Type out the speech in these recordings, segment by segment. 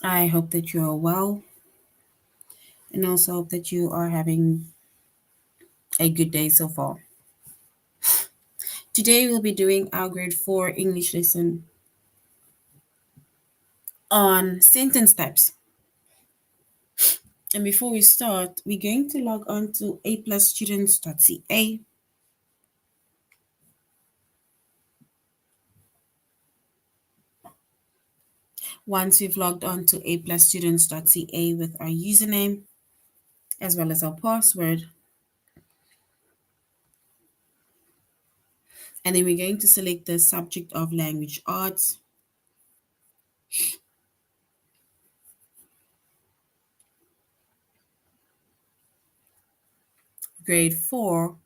I hope that you are well and also hope that you are having a good day so far. Today we'll be doing our grade 4 English lesson on sentence types. And before we start, we're going to log on to aplusstudents.ca. Once we've logged on to aplusstudents.ca with our username as well as our password, and then we're going to select the subject of language arts. Grade 4.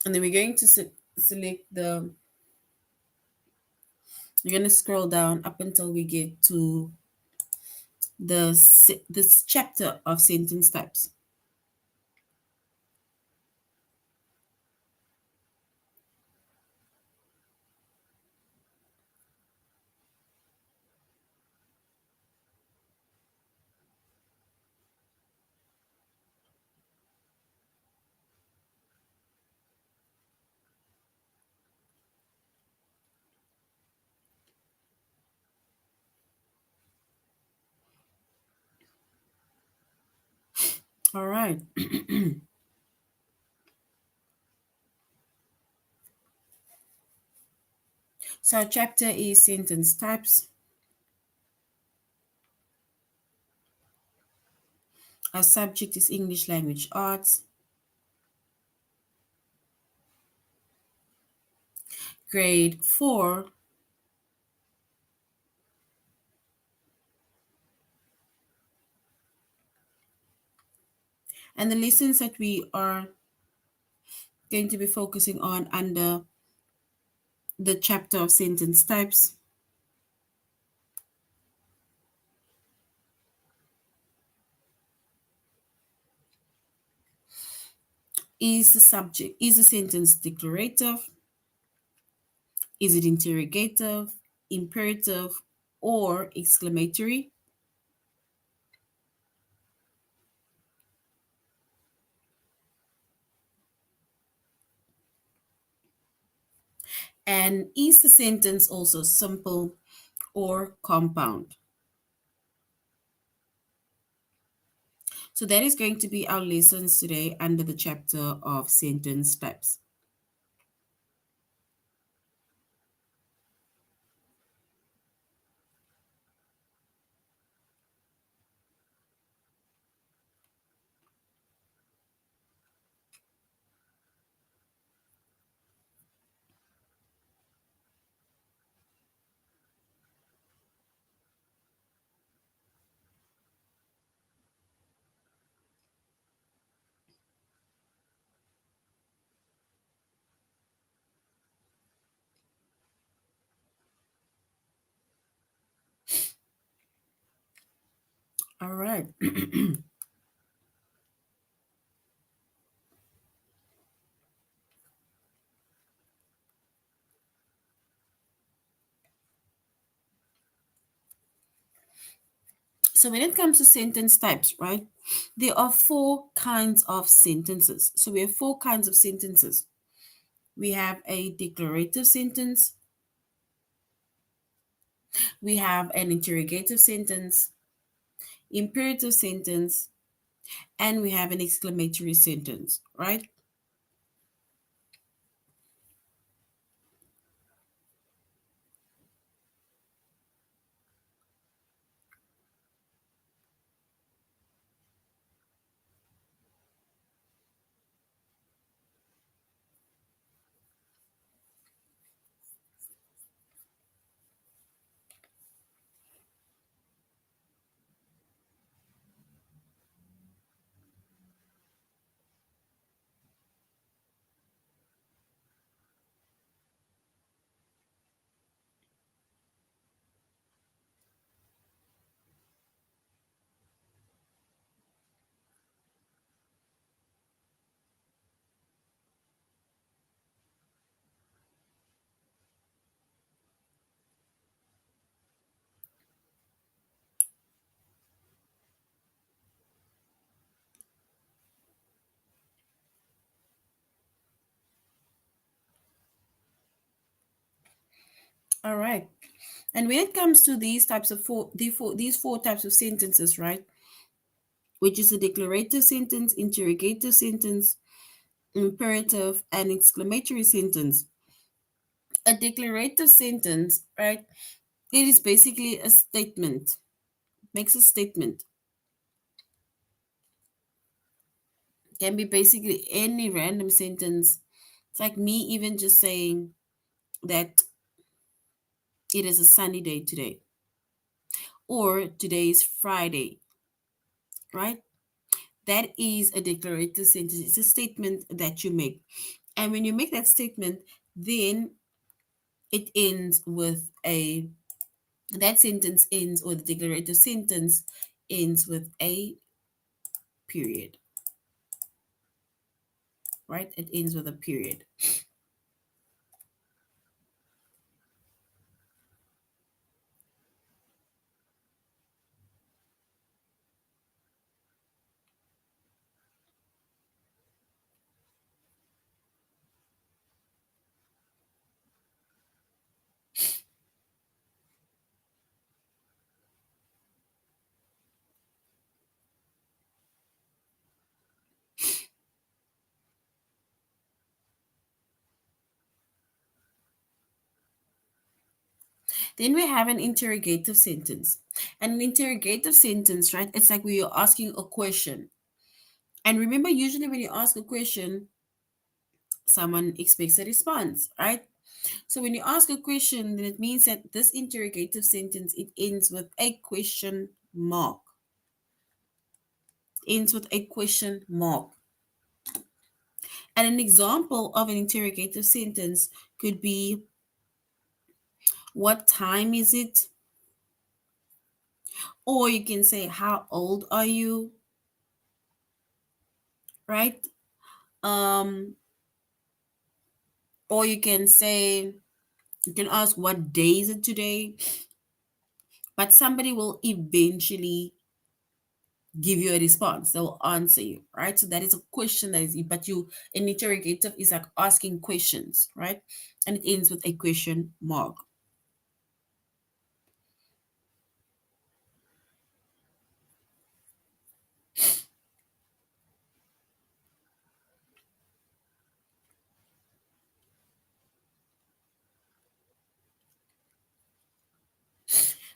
And then we're going to select we're going to scroll down up until we get to this chapter of sentence types. All right. So our chapter is sentence types. Our subject is English language arts. Grade 4. And the lessons that we are going to be focusing on under the chapter of sentence types is the subject. Is the sentence declarative? Is it interrogative, imperative, or exclamatory? And is the sentence also simple or compound? So that is going to be our lessons today under the chapter of sentence types. All right. So when it comes to sentence types, right, there are 4 kinds of sentences. So we have 4 kinds of sentences. We have a declarative sentence, we have an interrogative sentence, imperative sentence, and we have an exclamatory sentence, right? All right. And when it comes to these types of these four types of sentences, right, which is a declarative sentence, interrogative sentence, imperative, and exclamatory sentence. A declarative sentence, right, it is basically a statement, makes a statement. Can be basically any random sentence. It's like me even just saying that it is a sunny day today, or today is Friday, right? That is a declarative sentence. It's a statement that you make. And when you make that statement, then it ends with a, that sentence ends, or the declarative sentence ends with a period, right? It ends with a period. Then we have an interrogative sentence. And an interrogative sentence, right? It's like we are asking a question. And remember, usually when you ask a question, someone expects a response, right? So when you ask a question, then it means that this interrogative sentence, it ends with a question mark. Ends with a question mark. And an example of an interrogative sentence could be, what time is it? Or you can say, how old are you? Right? Um, or you can say, you can ask, what day is it today? But somebody will eventually give you a response. They'll answer you, right? So that is a question that is, but you, an interrogative is like asking questions, right? And it ends with a question mark.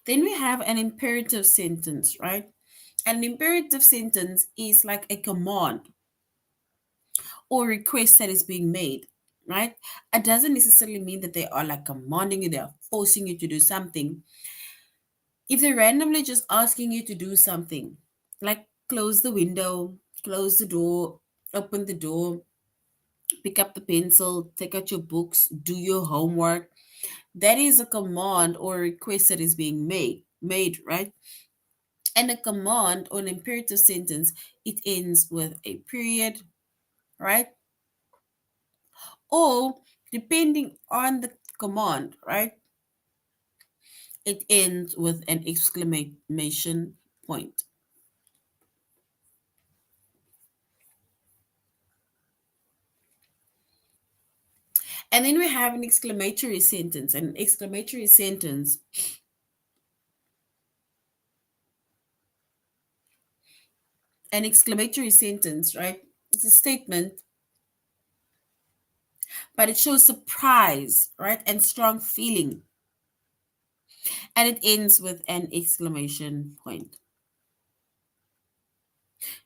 Then we have an imperative sentence, right? An imperative sentence is like a command or request that is being made, right? It doesn't necessarily mean that they are like commanding you, they are forcing you to do something. If they're randomly just asking you to do something, like close the window, close the door, open the door, pick up the pencil, take out your books, do your homework, that is a command or request that is being made, right? And a command or an imperative sentence, it ends with a period, right? Or depending on the command, right? It ends with an exclamation point. And then we have an exclamatory sentence. An exclamatory sentence, an exclamatory sentence, right? It's a statement, but it shows surprise, right? And strong feeling. And it ends with an exclamation point.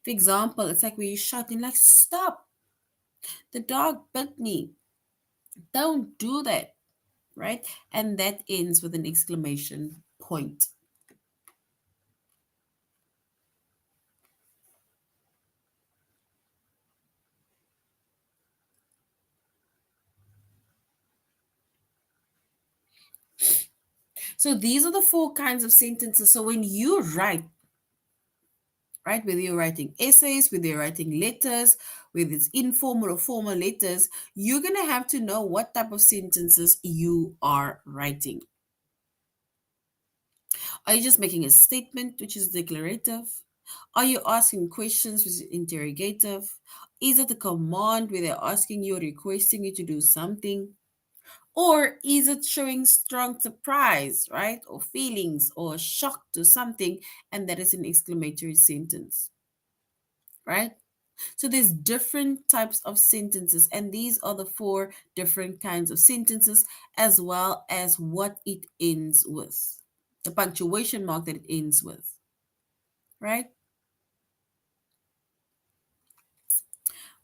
For example, it's like when you're shouting, like, stop, the dog bit me. Don't do that, right? And that ends with an exclamation point. So these are the four kinds of sentences. So when you write, right, whether you're writing essays, whether you're writing letters, whether it's informal or formal letters, you're going to have to know what type of sentences you are writing. Are you just making a statement, which is declarative? Are you asking questions, which is interrogative? Is it a command where they're asking you or requesting you to do something? Or is it showing strong surprise, right? Or feelings or shock to something, and that is an exclamatory sentence, right? So there's different types of sentences, and these are the four different kinds of sentences, as well as what it ends with, the punctuation mark that it ends with, right?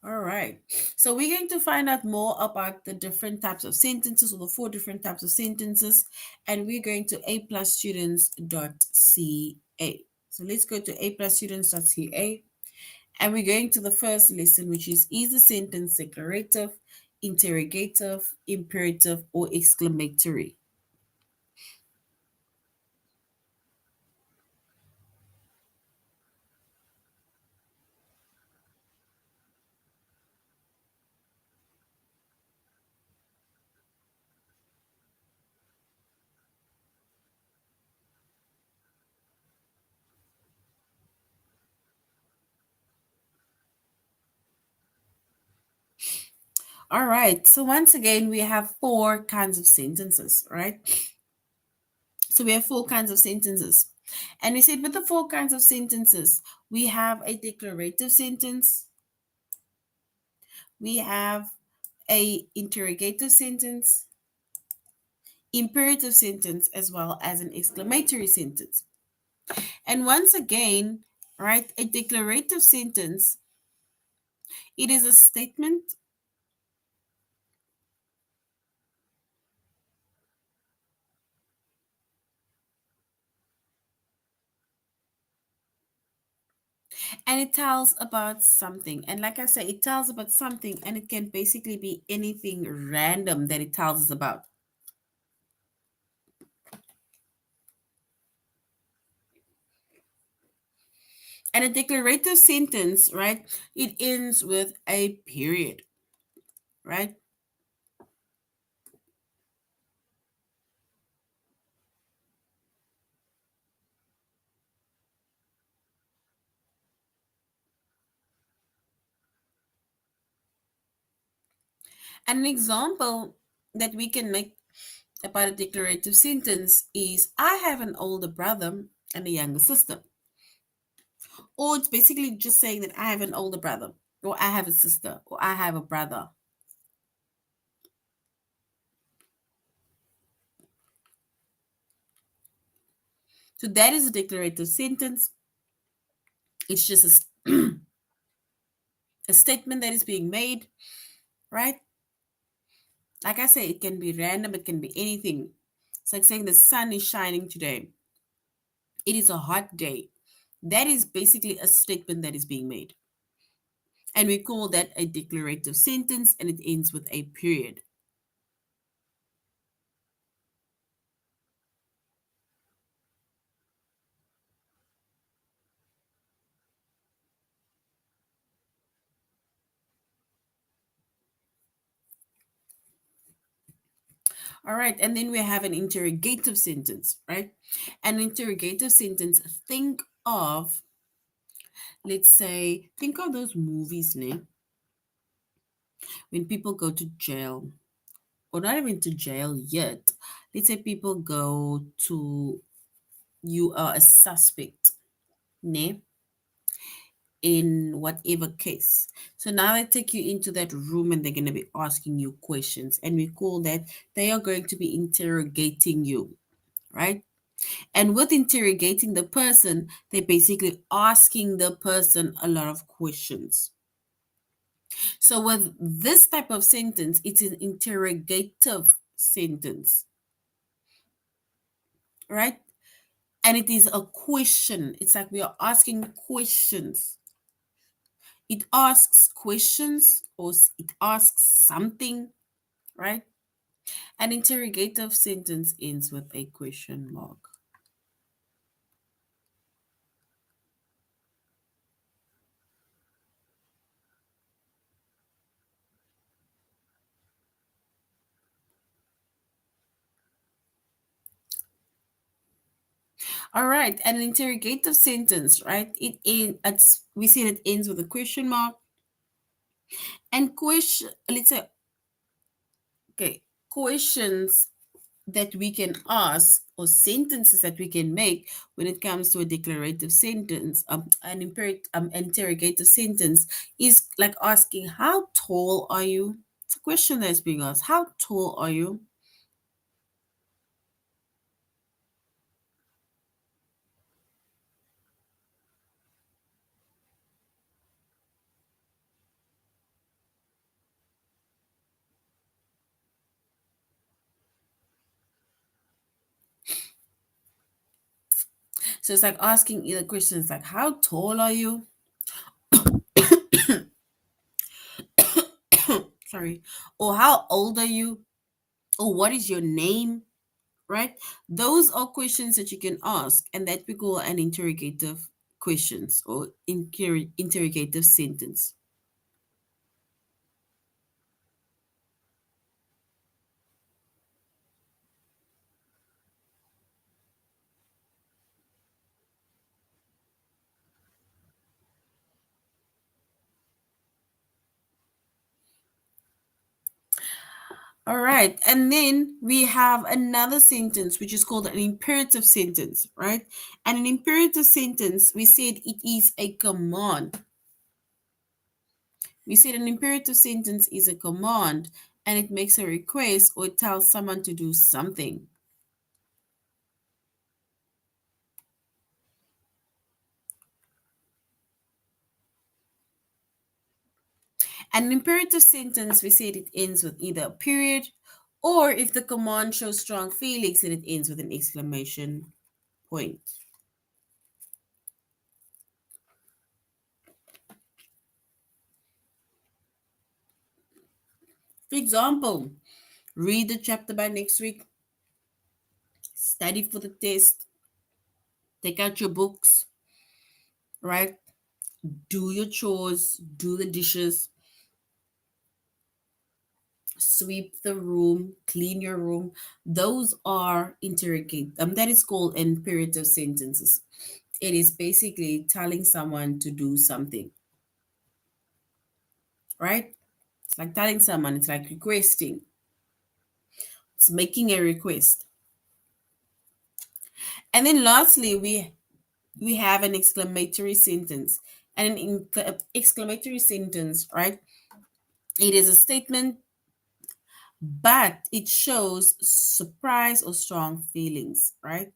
All right. So we're going to find out more about the different types of sentences, or the four different types of sentences, and we're going to aplusstudents.ca. So let's go to aplusstudents.ca, and we're going to the first lesson, which is the sentence declarative, interrogative, imperative, or exclamatory? All right. So once again, we have four kinds of sentences, right? So we have four kinds of sentences. And we said with the four kinds of sentences, we have a declarative sentence, we have a interrogative sentence, imperative sentence, as well as an exclamatory sentence. And once again, right, a declarative sentence, it is a statement, and it tells about something. And like I said, it tells about something, and it can basically be anything random that it tells us about. And a declarative sentence, right, it ends with a period, right? And an example that we can make about a declarative sentence is I have an older brother and a younger sister. Or it's basically just saying that I have an older brother, or I have a sister, or I have a brother. So that is a declarative sentence. It's just a statement that is being made, right? Like I say, it can be random, it can be anything. It's like saying the sun is shining today. It is a hot day. That is basically a statement that is being made. And we call that a declarative sentence, and it ends with a period. All right. And then we have an interrogative sentence, right? An interrogative sentence, think of, let's say, think of those movies, ne? When people go to jail, or not even to jail yet. Let's say people go to, you are a suspect, ne? In whatever case. So now they take you into that room, and they're going to be asking you questions. And we call that they are going to be interrogating you, right? And with interrogating the person, they're basically asking the person a lot of questions. So with this type of sentence, it's an interrogative sentence, right? And it is a question. It's like we are asking questions. It asks questions, or it asks something, right? An interrogative sentence ends with a question mark. All right, an interrogative sentence, right? We see it ends with a question mark. And question, let's say, okay, questions that we can ask or sentences that we can make when it comes to a declarative sentence, an interrogative sentence is like asking, "How tall are you?" It's a question that's being asked. How tall are you? So it's like asking either questions like, "How tall are you?" Sorry, or "How old are you?" Or "What is your name?" Right? Those are questions that you can ask, and that we call an interrogative questions or interrogative sentence. All right. And then we have another sentence, which is called an imperative sentence, right? And an imperative sentence, we said it is a command. We said an imperative sentence is a command and it makes a request or it tells someone to do something. An imperative sentence, we said it ends with either a period or if the command shows strong feelings, then it ends with an exclamation point. For example, read the chapter by next week, study for the test, take out your books, right? Do your chores, do the dishes, sweep the room, clean your room. Those are interrogate. That is called imperative sentences. It is basically telling someone to do something, right? It's like telling someone. It's like requesting. It's making a request. And then lastly, we have an exclamatory sentence. And an exclamatory sentence, right? It is a statement but it shows surprise or strong feelings, right?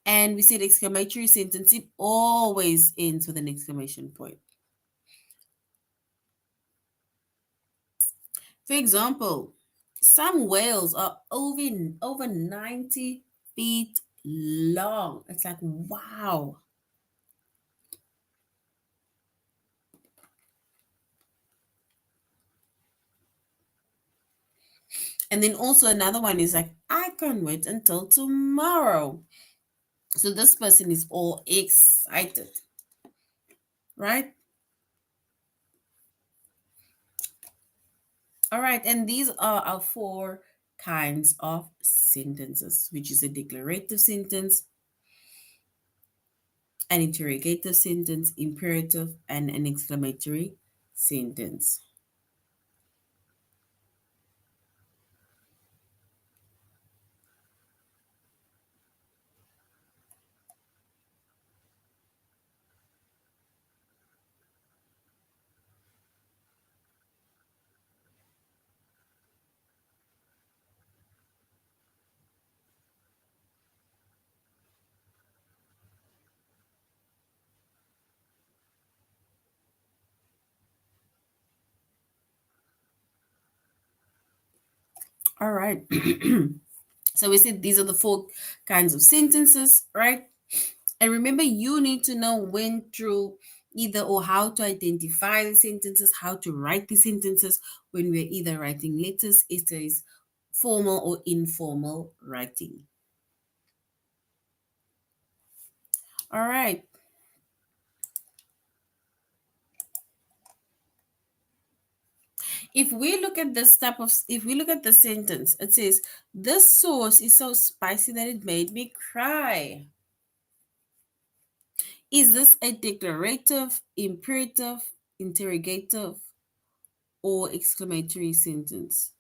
And we see the exclamatory sentence, it always ends with an exclamation point. For example, some whales are over 90 feet long. It's like, wow. And then also another one is like, I can't wait until tomorrow. So this person is all excited, right? All right, and these are our four kinds of sentences, which is a declarative sentence, an interrogative sentence, imperative, and an exclamatory sentence. All right. So we said these are the four kinds of sentences, right? And remember, you need to know when to either or how to identify the sentences, how to write the sentences when we're either writing letters, essays, formal or informal writing. All right. If we look at the sentence, it says, "This sauce is so spicy that it made me cry." Is this a declarative, imperative, interrogative, or exclamatory sentence?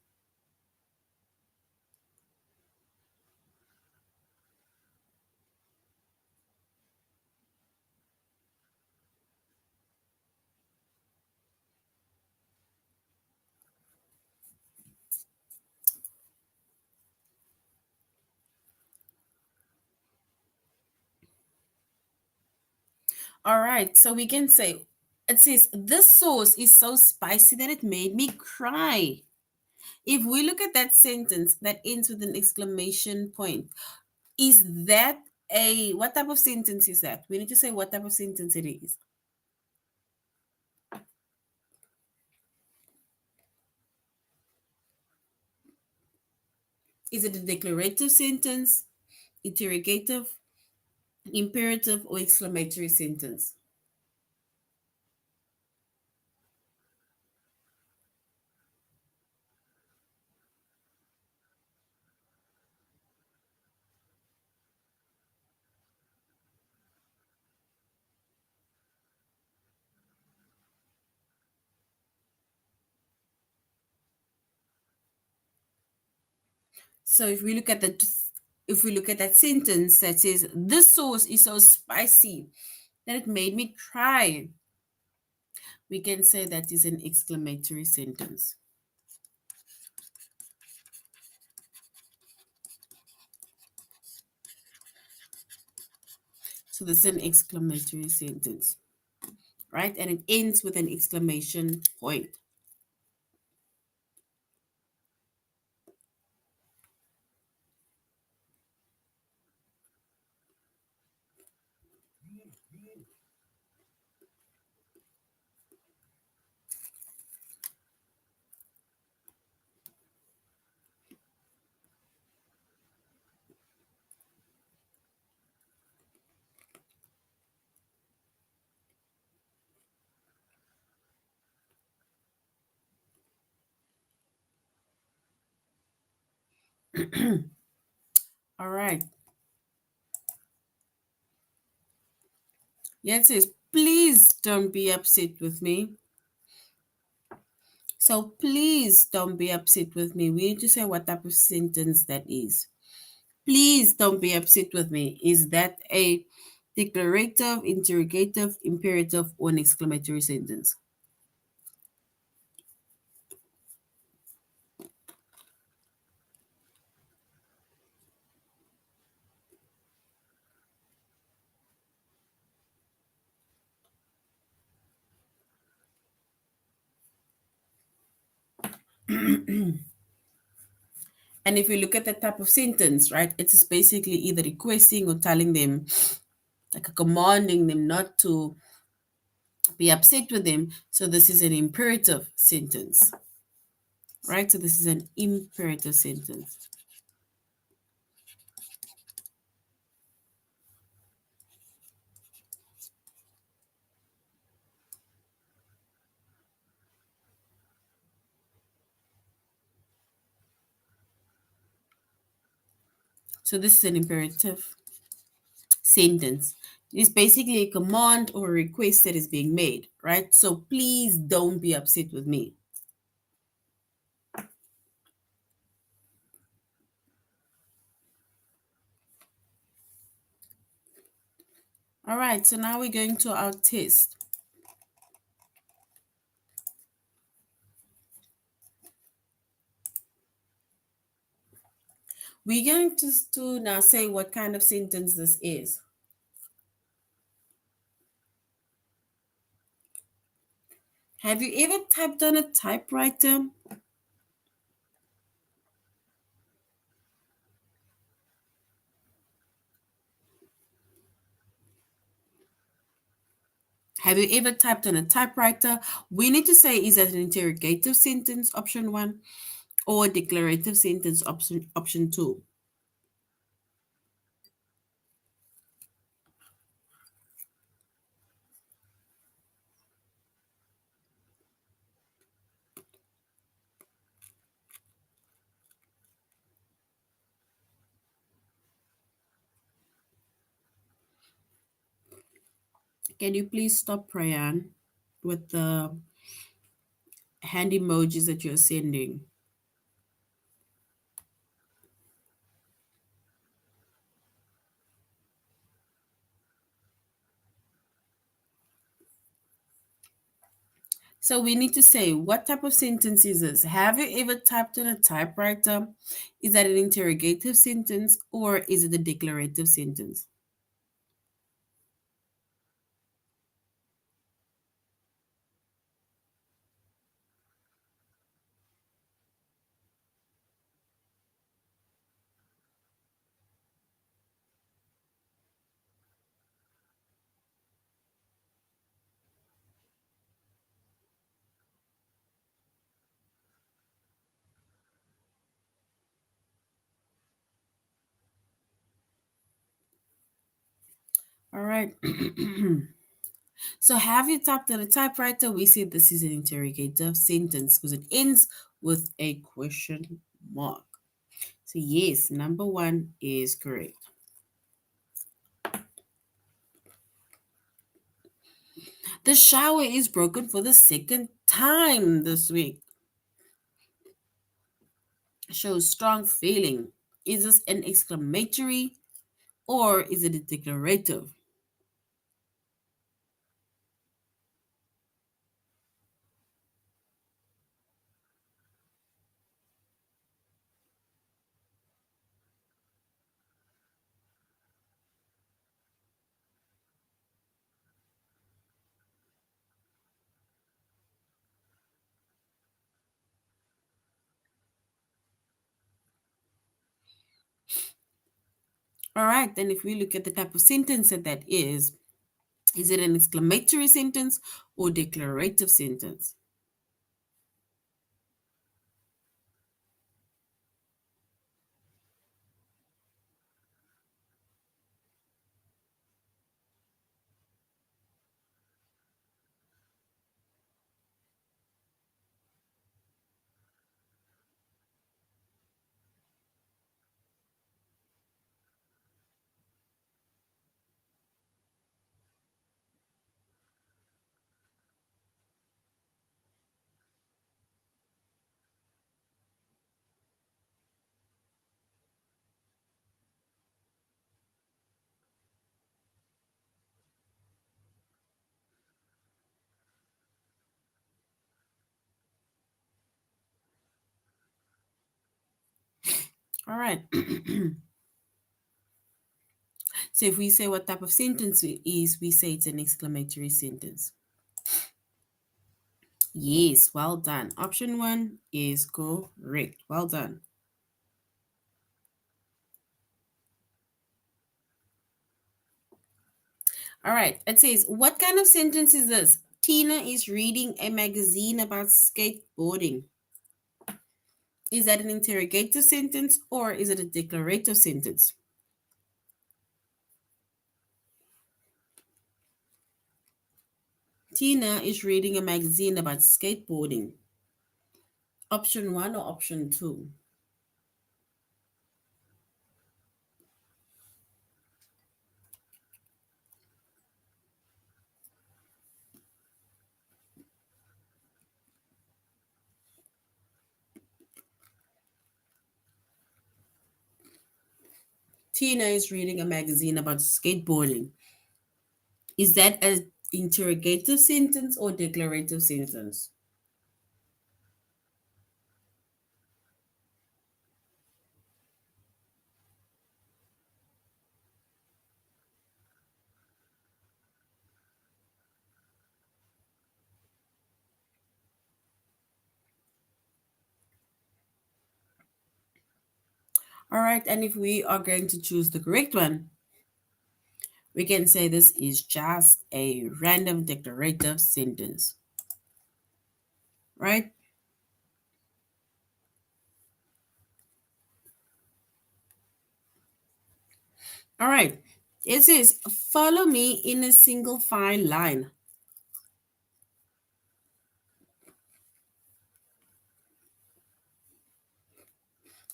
All right, so we can say it says this sauce is so spicy that it made me cry. If we look at that sentence that ends with an exclamation point, is that a what type of sentence is that? We need to say what type of sentence it is. Is it a declarative sentence, interrogative, imperative, or exclamatory sentence? So if we look at that sentence that says this sauce is so spicy that it made me cry, we can say that is an exclamatory sentence. So this is an exclamatory sentence, right? And it ends with an exclamation point. All right. Yeah, it says, please don't be upset with me. So please don't be upset with me. We need to say what type of sentence that is. Please don't be upset with me. Is that a declarative, interrogative, imperative, or an exclamatory sentence? And if we look at the type of sentence, right, it is basically either requesting or telling them, like commanding them not to be upset with them. So this is an imperative sentence, right? So this is an imperative sentence. So this is an imperative sentence. It's basically a command or a request that is being made, right? So please don't be upset with me. All right, so now we're going to our test. We're going to now say what kind of sentence this is. Have you ever typed on a typewriter? Have you ever typed on a typewriter? We need to say is that an interrogative sentence, option one, or a declarative sentence, option two. Can you please stop, Prayan, with the hand emojis that you're sending? So we need to say what type of sentence is this? Have you ever typed on a typewriter? Is that an interrogative sentence or is it a declarative sentence? All right. So have you tapped on a typewriter? We say this is an interrogative sentence because it ends with a question mark. So yes, number one is correct. The shower is broken for the second time this week. Shows strong feeling. Is this an exclamatory or is it a declarative? All right, then if we look at the type of sentence that is it an exclamatory sentence or declarative sentence? All right. So if we say what type of sentence it is, we say it's an exclamatory sentence. Yes, well done. Option one is correct. Well done. All right. It says, what kind of sentence is this? Tina is reading a magazine about skateboarding. Is that an interrogative sentence or is it a declarative sentence? Tina is reading a magazine about skateboarding. Option one or option two? Tina is reading a magazine about skateboarding. Is that an interrogative sentence or declarative sentence? All right, and if we are going to choose the correct one, we can say this is just a random declarative sentence, right? All right, it says, follow me in a single file line.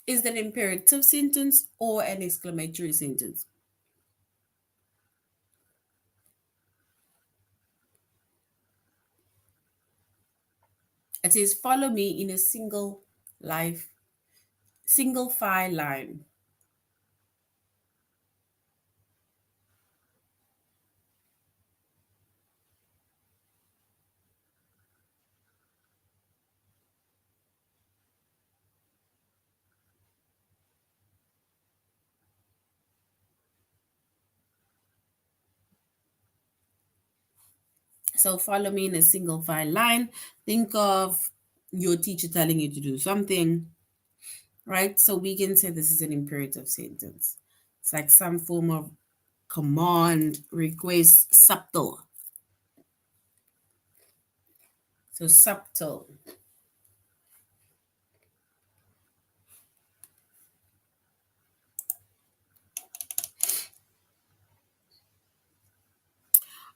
Is that an imperative sentence or an exclamatory sentence? It says, follow me in a single file line. So follow me in a single file line. Think of your teacher telling you to do something, right? So we can say this is an imperative sentence. It's like some form of command, request, subtle. So subtle.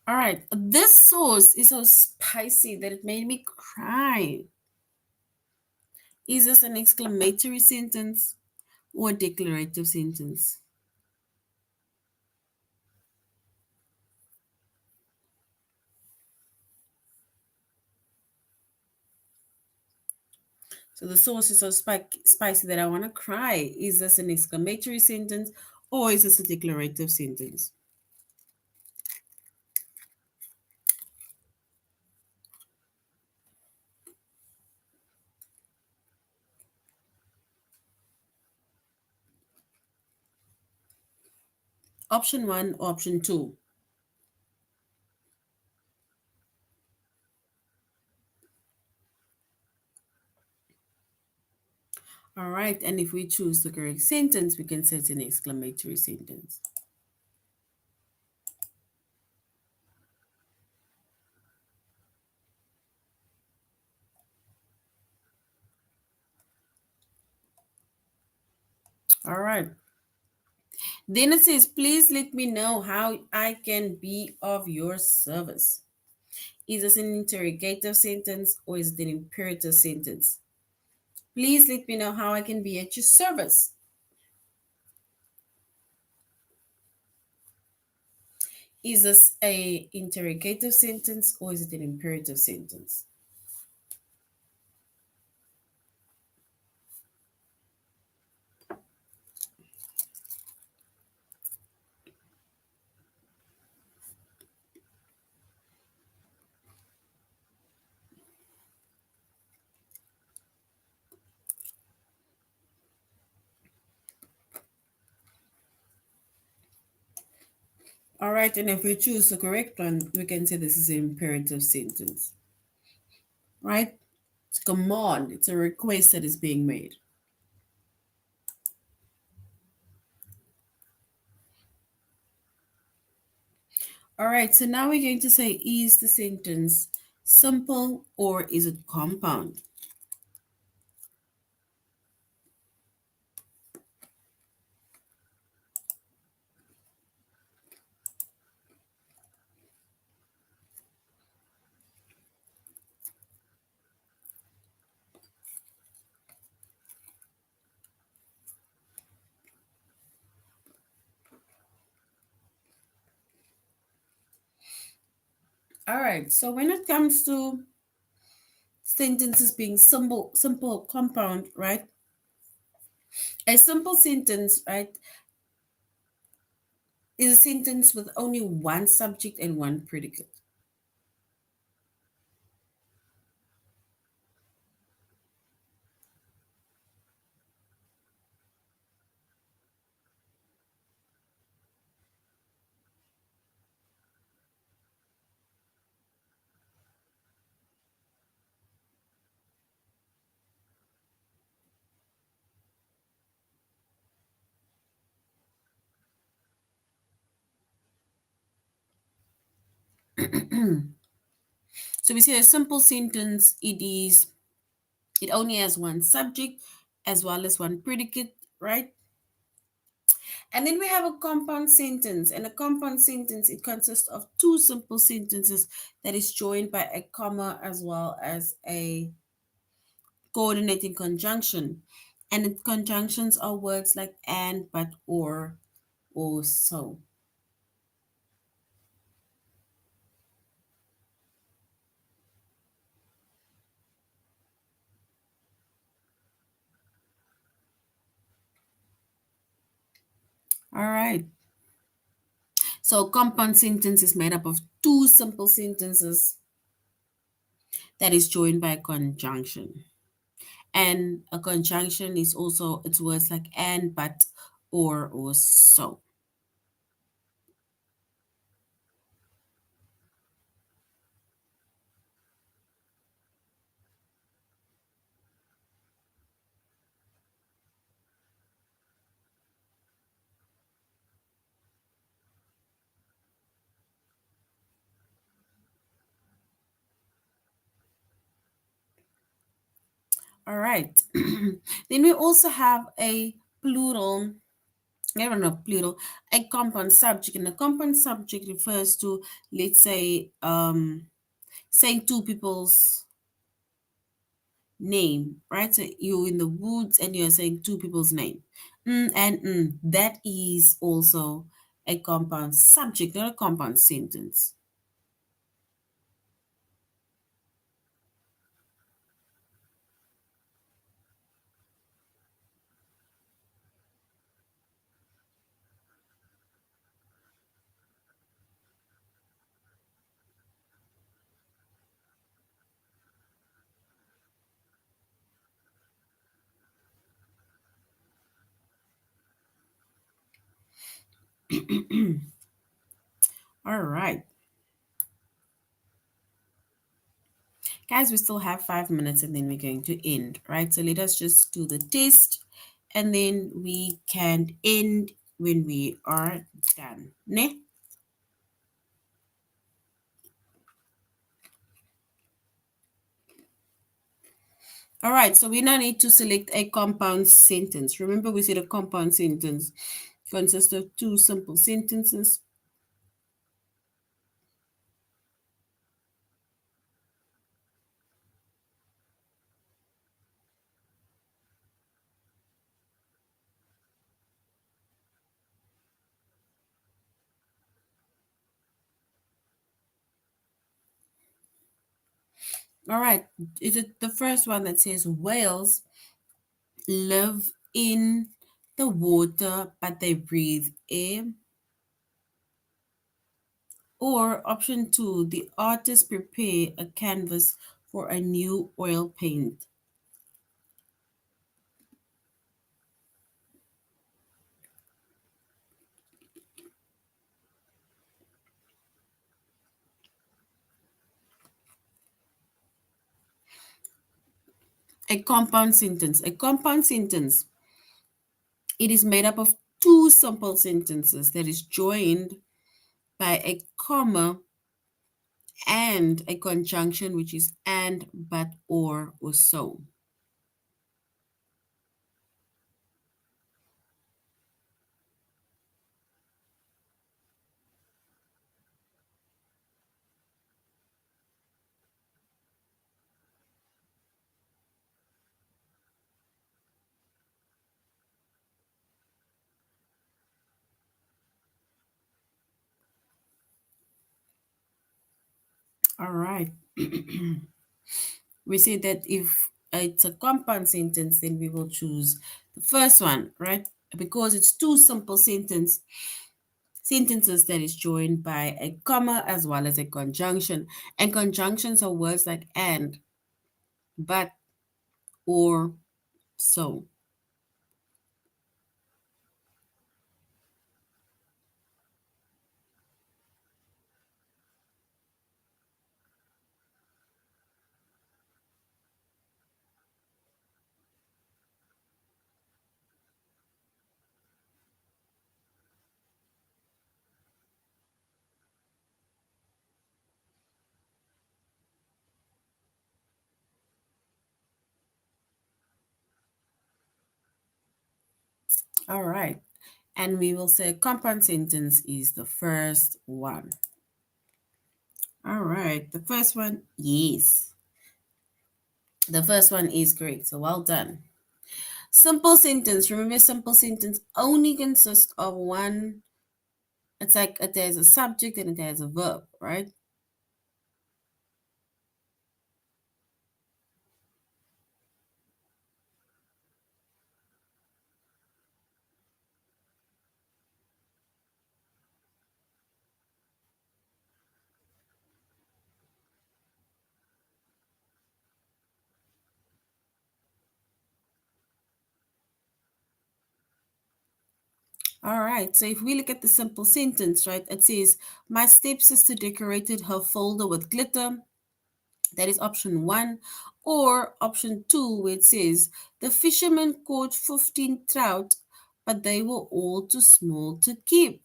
All right, this sauce is so spicy that it made me cry. Is this an exclamatory sentence or a declarative sentence? So the sauce is so spicy that I want to cry. Is this an exclamatory sentence or is this a declarative sentence? Option one, option two. All right, and if we choose the correct sentence, we can say it's an exclamatory sentence. All right. Then it says, please let me know how I can be of your service. Is this an interrogative sentence or is it an imperative sentence? Please let me know how I can be at your service. Is this a interrogative sentence or is it an imperative sentence? All right, and if we choose the correct one, we can say this is an imperative sentence, right? It's a command, it's a request that is being made. All right, so now we're going to say, is the sentence simple or is it compound? All right, so when it comes to sentences being simple, compound, right? A simple sentence, right, is a sentence with only one subject and one predicate. So we say a simple sentence, it only has one subject as well as one predicate, right? And then we have a compound sentence. And a compound sentence, it consists of two simple sentences that is joined by a comma as well as a coordinating conjunction. And the conjunctions are words like and, but, or so. All right. So compound sentence is made up of two simple sentences that is joined by a conjunction. And a conjunction is also it's words like and, but, or so. All right. Then we also have a plural I don't know, plural, a compound subject. And a compound subject refers to, let's say, saying two people's name, right? So you're in the woods and you're saying two people's name. And that is also a compound subject, not a compound sentence. All right. Guys, we still have 5 minutes and then we're going to end, right? So let us just do the test and then we can end when we are done. Ne? All right, so we now need to select a compound sentence. Remember, we said a compound sentence consists of two simple sentences. All right, is it the first one that says whales live in the water but they breathe air? Or option two, the artist prepare a canvas for a new oil paint. A compound sentence. A compound sentence. It is made up of two simple sentences that is joined by a comma and a conjunction, which is and, but, or so. All right. We say that if it's a compound sentence, then we will choose the first one, right? Because it's two simple sentences that is joined by a comma as well as a conjunction. And conjunctions are words like and, but, or, so. All right. And we will say compound sentence is the first one. All right. The first one, yes. The first one is great. So well done. Simple sentence. Remember, simple sentence only consists of one. It's like there's a subject and there's a verb, right? All right. So if we look at the simple sentence, right, it says, my stepsister decorated her folder with glitter. That is option one. Or option two, where it says, the fisherman caught 15 trout, but they were all too small to keep.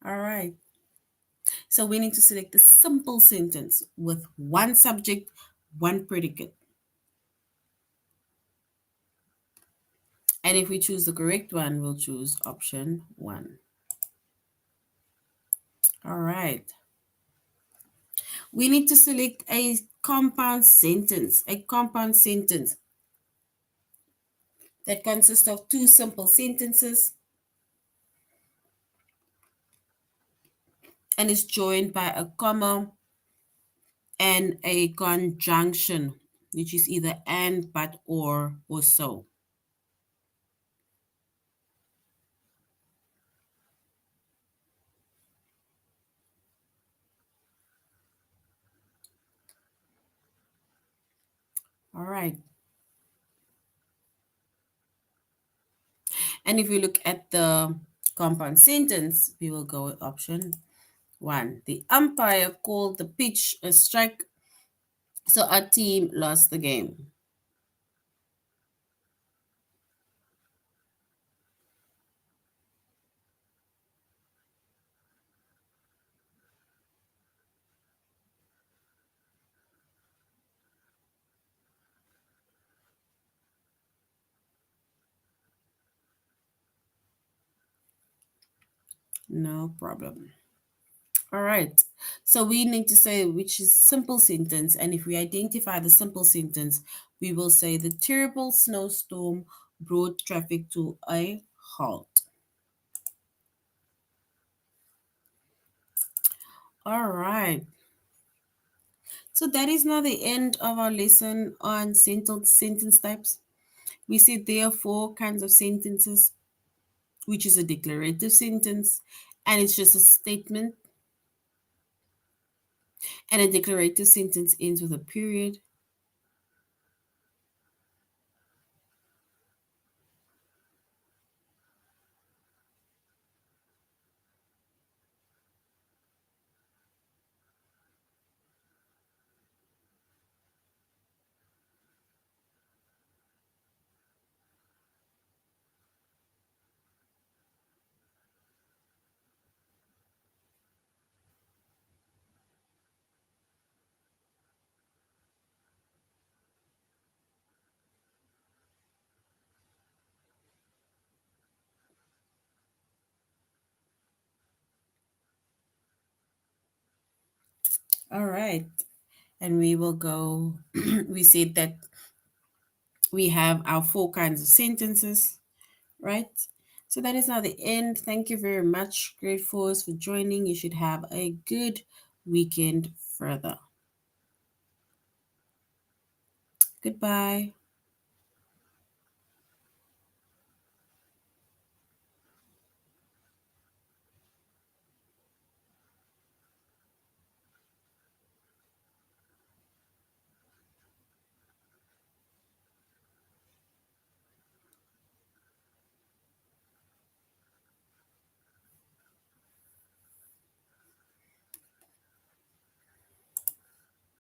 All right. So we need to select a simple sentence with one subject, one predicate. And if we choose the correct one, we'll choose option 1. All right. We need to select a compound sentence. A compound sentence that consists of two simple sentences and is joined by a comma and a conjunction, which is either and, but, or so. All right. And if we look at the compound sentence, we will go with option 1. The umpire called the pitch a strike, so our team lost the game. No problem. All right. So we need to say which is simple sentence. And if we identify the simple sentence, we will say the terrible snowstorm brought traffic to a halt. All right. So that is now the end of our lesson on sentence types. We said there are four kinds of sentences, which is a declarative sentence, and it's just a statement. And a declarative sentence ends with a period. All right. And we will go, we said that we have our four kinds of sentences, right? So that is now the end. Thank you very much, grade fours, for joining. You should have a good weekend further. Goodbye.